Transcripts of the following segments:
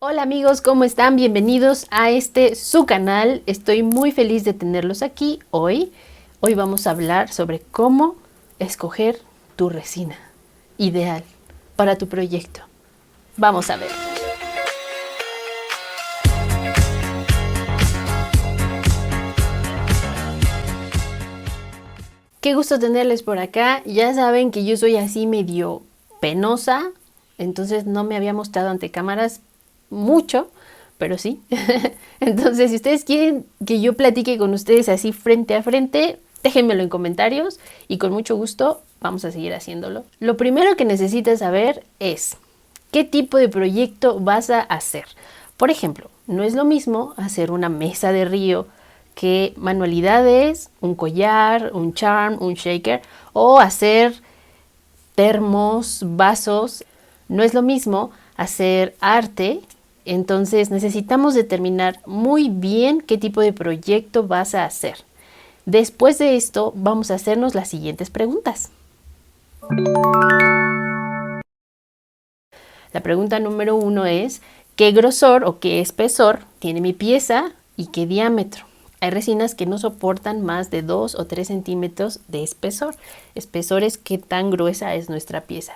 Hola amigos, ¿cómo están? Bienvenidos a su canal. Estoy muy feliz de tenerlos aquí hoy. Hoy vamos a hablar sobre cómo escoger tu resina ideal para tu proyecto. Vamos a ver. Qué gusto tenerles por acá. Ya saben que yo soy así medio penosa, entonces no me había mostrado ante cámaras mucho, pero sí. Entonces, si ustedes quieren que yo platique con ustedes así frente a frente, déjenmelo en comentarios y con mucho gusto vamos a seguir haciéndolo. Lo primero que necesitas saber es qué tipo de proyecto vas a hacer. Por ejemplo, no es lo mismo hacer una mesa de río que manualidades, un collar, un charm, un shaker o hacer termos, vasos. No es lo mismo hacer arte. Entonces necesitamos determinar muy bien qué tipo de proyecto vas a hacer. Después de esto vamos a hacernos las siguientes preguntas. La pregunta número 1 es ¿qué grosor o qué espesor tiene mi pieza y qué diámetro? Hay resinas que no soportan más de 2 o 3 centímetros de espesor. Espesor es qué tan gruesa es nuestra pieza.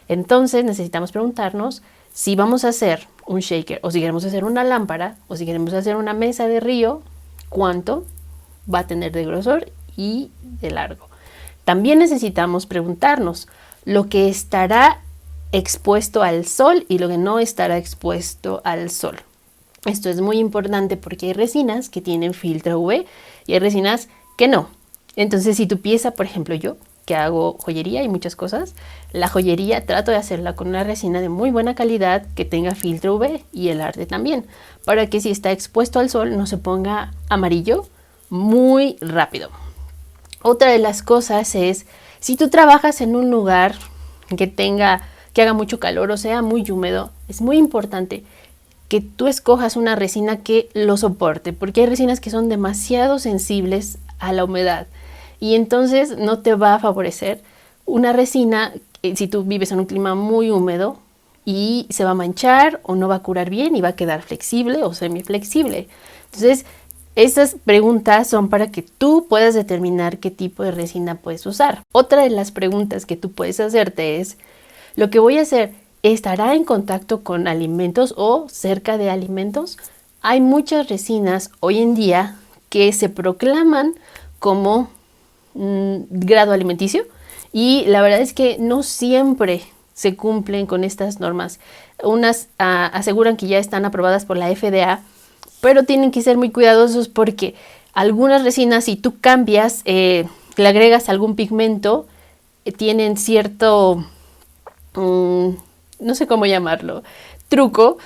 Entonces necesitamos preguntarnos si vamos a hacer un shaker o si queremos hacer una lámpara o si queremos hacer una mesa de río, ¿cuánto va a tener de grosor y de largo? También necesitamos preguntarnos lo que estará expuesto al sol y lo que no estará expuesto al sol. Esto es muy importante porque hay resinas que tienen filtro UV y hay resinas que no. Entonces, si tu pieza, por ejemplo yo, que hago joyería y muchas cosas, la joyería trato de hacerla con una resina de muy buena calidad que tenga filtro UV y el arte también, para que si está expuesto al sol no se ponga amarillo muy rápido. Otra de las cosas es, si tú trabajas en un lugar que haga mucho calor o sea muy húmedo, es muy importante que tú escojas una resina que lo soporte, porque hay resinas que son demasiado sensibles a la humedad y entonces no te va a favorecer una resina si tú vives en un clima muy húmedo y se va a manchar o no va a curar bien y va a quedar flexible o semiflexible. Entonces, estas preguntas son para que tú puedas determinar qué tipo de resina puedes usar. Otra de las preguntas que tú puedes hacerte es, ¿lo que voy a hacer estará en contacto con alimentos o cerca de alimentos? Hay muchas resinas hoy en día que se proclaman como grado alimenticio y la verdad es que no siempre se cumplen con estas normas. Unas aseguran que ya están aprobadas por la FDA, pero tienen que ser muy cuidadosos porque algunas resinas, si tú cambias, le agregas algún pigmento, tienen cierto, no sé cómo llamarlo, truco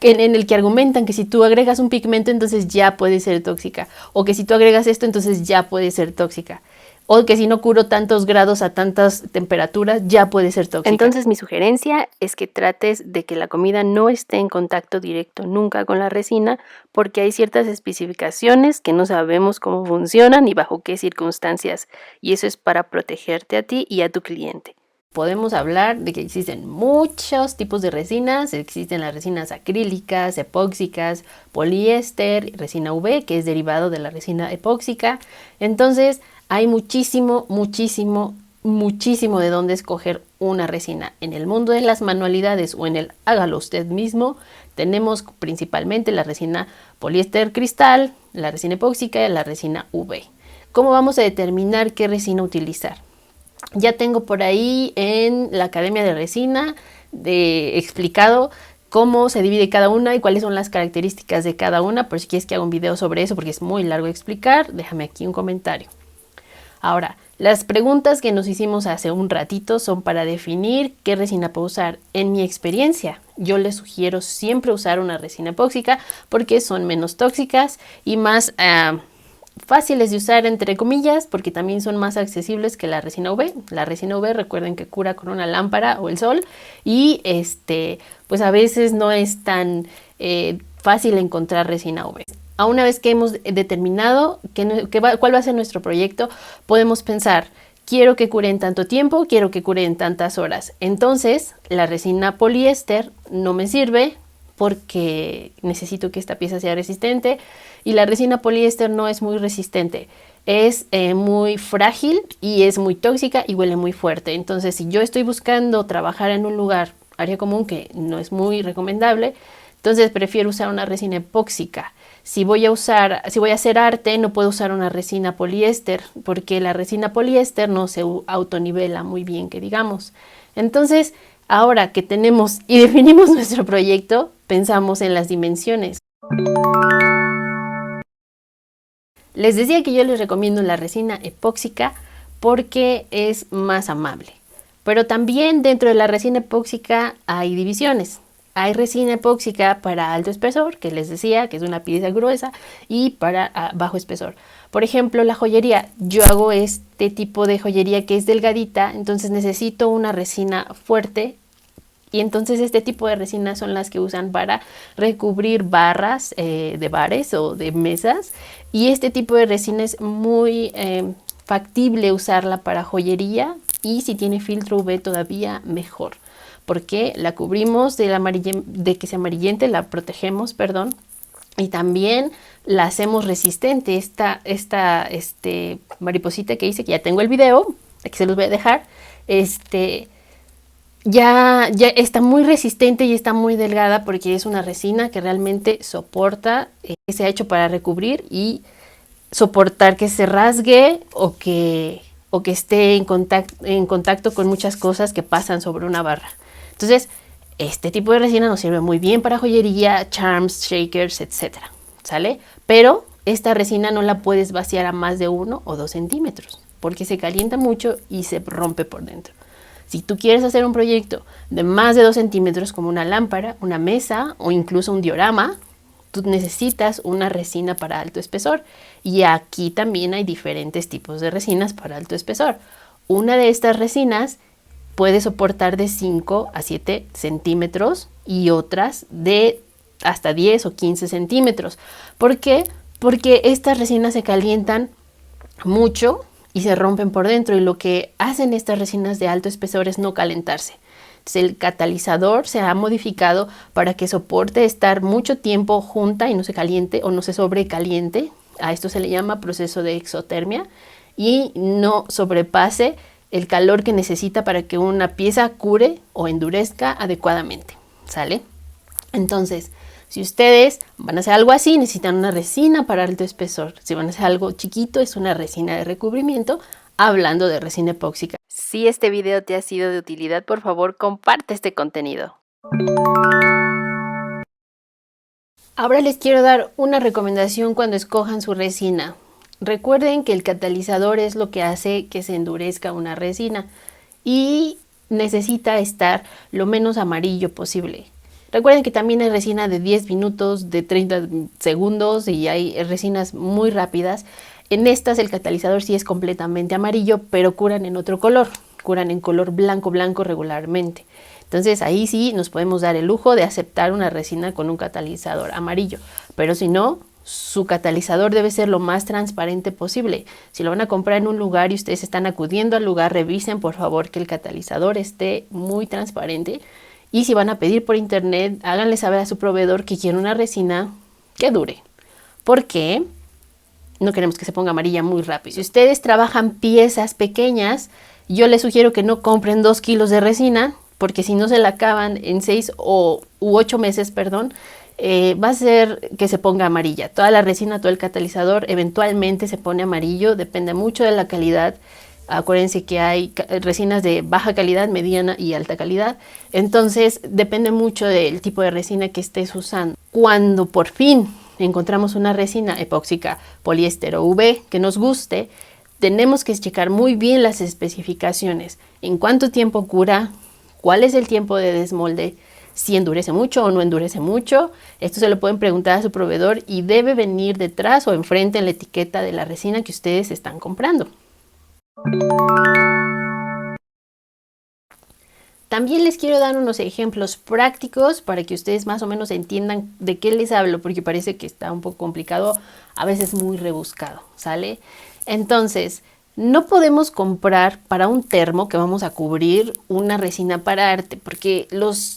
en el que argumentan que si tú agregas un pigmento entonces ya puede ser tóxica, o que si tú agregas esto entonces ya puede ser tóxica, o que si no curo tantos grados a tantas temperaturas ya puede ser tóxica. Entonces mi sugerencia es que trates de que la comida no esté en contacto directo nunca con la resina, porque hay ciertas especificaciones que no sabemos cómo funcionan y bajo qué circunstancias, y eso es para protegerte a ti y a tu cliente. Podemos hablar de que existen muchos tipos de resinas. Existen las resinas acrílicas, epóxicas, poliéster, resina UV, que es derivado de la resina epóxica. Entonces, hay muchísimo de dónde escoger una resina. En el mundo de las manualidades o en el hágalo usted mismo, tenemos principalmente la resina poliéster cristal, la resina epóxica y la resina UV. ¿Cómo vamos a determinar qué resina utilizar? Ya tengo por ahí en la Academia de Resina explicado cómo se divide cada una y cuáles son las características de cada una. Por si quieres que haga un video sobre eso, porque es muy largo de explicar, déjame aquí un comentario. Ahora, las preguntas que nos hicimos hace un ratito son para definir qué resina puedo usar. En mi experiencia, yo les sugiero siempre usar una resina epóxica porque son menos tóxicas y más fáciles de usar entre comillas, porque también son más accesibles que la resina UV. La resina UV, recuerden que cura con una lámpara o el sol y pues a veces no es tan fácil encontrar resina UV. A una vez que hemos determinado cuál va a ser nuestro proyecto, podemos pensar, quiero que cure en tanto tiempo, quiero que cure en tantas horas. Entonces, la resina poliéster no me sirve porque necesito que esta pieza sea resistente, y la resina poliéster no es muy resistente. Es muy frágil y es muy tóxica y huele muy fuerte. Entonces, si yo estoy buscando trabajar en un lugar, área común, que no es muy recomendable, entonces prefiero usar una resina epóxica. Si voy a hacer arte, no puedo usar una resina poliéster, porque la resina poliéster no se autonivela muy bien, que digamos. Entonces, ahora que tenemos y definimos nuestro proyecto, pensamos en las dimensiones. Les decía que yo les recomiendo la resina epóxica porque es más amable. Pero también dentro de la resina epóxica hay divisiones. Hay resina epóxica para alto espesor, que les decía que es una pieza gruesa, y para bajo espesor. Por ejemplo, la joyería. Yo hago este tipo de joyería que es delgadita, entonces necesito una resina fuerte. Y entonces este tipo de resinas son las que usan para recubrir barras de bares o de mesas. Y este tipo de resina es muy factible usarla para joyería, y si tiene filtro UV todavía mejor, porque la cubrimos de que se amarillente, la protegemos, perdón, y también la hacemos resistente. Esta mariposita que hice, que ya tengo el video, aquí se los voy a dejar, ya está muy resistente y está muy delgada porque es una resina que realmente soporta, que se ha hecho para recubrir y soportar que se rasgue o que esté en contacto con muchas cosas que pasan sobre una barra. Entonces, este tipo de resina nos sirve muy bien para joyería, charms, shakers, etcétera, ¿sale? Pero esta resina no la puedes vaciar a más de 1 o 2 centímetros porque se calienta mucho y se rompe por dentro. Si tú quieres hacer un proyecto de más de 2 centímetros, como una lámpara, una mesa o incluso un diorama, tú necesitas una resina para alto espesor. Y aquí también hay diferentes tipos de resinas para alto espesor. Una de estas resinas puede soportar de 5 a 7 centímetros y otras de hasta 10 o 15 centímetros. ¿Por qué? Porque estas resinas se calientan mucho y se rompen por dentro, y lo que hacen estas resinas de alto espesor es no calentarse. Entonces, el catalizador se ha modificado para que soporte estar mucho tiempo junta y no se caliente o no se sobrecaliente. A esto se le llama proceso de exotermia, y no sobrepase el calor que necesita para que una pieza cure o endurezca adecuadamente, ¿sale? Entonces, si ustedes van a hacer algo así, necesitan una resina para alto espesor. Si van a hacer algo chiquito, es una resina de recubrimiento, hablando de resina epóxica. Si este video te ha sido de utilidad, por favor, comparte este contenido. Ahora les quiero dar una recomendación cuando escojan su resina. Recuerden que el catalizador es lo que hace que se endurezca una resina y necesita estar lo menos amarillo posible. Recuerden que también hay resina de 10 minutos, de 30 segundos, y hay resinas muy rápidas. En estas el catalizador sí es completamente amarillo, pero curan en otro color. Curan en color blanco regularmente. Entonces ahí sí nos podemos dar el lujo de aceptar una resina con un catalizador amarillo. Pero si no, su catalizador debe ser lo más transparente posible. Si lo van a comprar en un lugar y ustedes están acudiendo al lugar, revisen por favor que el catalizador esté muy transparente. Y si van a pedir por internet, háganle saber a su proveedor que quieren una resina que dure. ¿Por qué? No queremos que se ponga amarilla muy rápido. Si ustedes trabajan piezas pequeñas, yo les sugiero que no compren 2 kilos de resina, porque si no se la acaban en 6 u 8 meses, va a ser que se ponga amarilla. Toda la resina, todo el catalizador eventualmente se pone amarillo, depende mucho de la calidad. Acuérdense que hay resinas de baja calidad, mediana y alta calidad. Entonces depende mucho del tipo de resina que estés usando. Cuando por fin encontramos una resina epóxica, poliéster o UV que nos guste, tenemos que checar muy bien las especificaciones. En cuánto tiempo cura, cuál es el tiempo de desmolde, si endurece mucho o no endurece mucho. Esto se lo pueden preguntar a su proveedor y debe venir detrás o enfrente en la etiqueta de la resina que ustedes están comprando. También les quiero dar unos ejemplos prácticos para que ustedes más o menos entiendan de qué les hablo, porque parece que está un poco complicado, a veces muy rebuscado, ¿sale? Entonces, No podemos comprar para un termo que vamos a cubrir una resina para arte, porque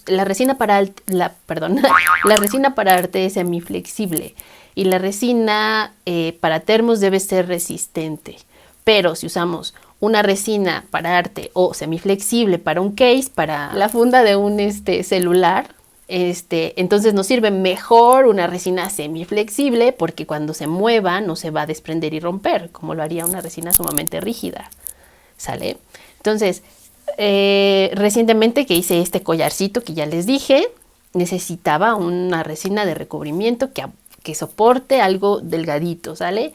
la resina para la resina para arte es semiflexible y la resina para termos debe ser resistente. Pero si usamos una resina para arte o semiflexible para un case, para la funda de un celular, entonces nos sirve mejor una resina semiflexible porque cuando se mueva no se va a desprender y romper, como lo haría una resina sumamente rígida. ¿Sale? Entonces, recientemente que hice este collarcito que ya les dije, necesitaba una resina de recubrimiento que soporte algo delgadito, ¿sale?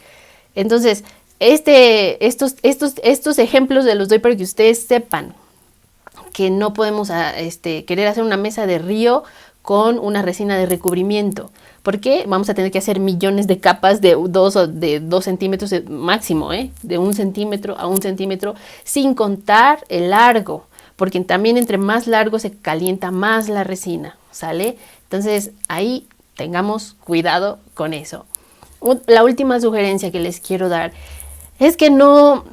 Entonces, estos ejemplos los doy para que ustedes sepan que no podemos querer hacer una mesa de río con una resina de recubrimiento, porque vamos a tener que hacer millones de capas de 2 centímetros máximo, de 1 centímetro a 1 centímetro, sin contar el largo, porque también entre más largo se calienta más la resina, ¿sale? Entonces ahí tengamos cuidado con eso. La última sugerencia que les quiero dar es que no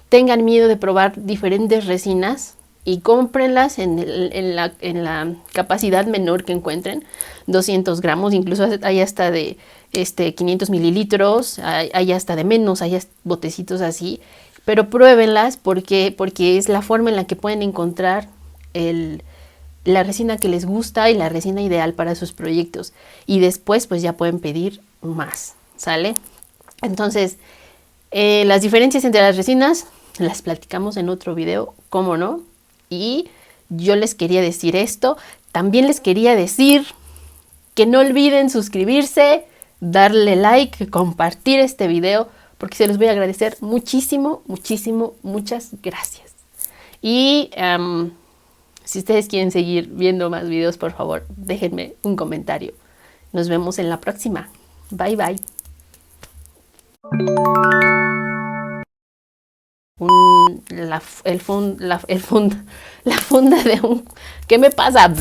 tengan miedo de probar diferentes resinas y cómprenlas en la capacidad menor que encuentren, 200 gramos, incluso hay hasta de 500 mililitros, hay hasta de menos, hay botecitos así, pero pruébenlas porque es la forma en la que pueden encontrar la resina que les gusta y la resina ideal para sus proyectos, y después pues ya pueden pedir más, ¿sale? Entonces, las diferencias entre las resinas las platicamos en otro video, ¿cómo no? Y yo les quería decir esto. También les quería decir que no olviden suscribirse, darle like, compartir este video, porque se los voy a agradecer muchísimo, muchísimo, muchas gracias. Y si ustedes quieren seguir viendo más videos, por favor, déjenme un comentario. Nos vemos en la próxima. Bye, bye. La funda de un... ¿Qué me pasa?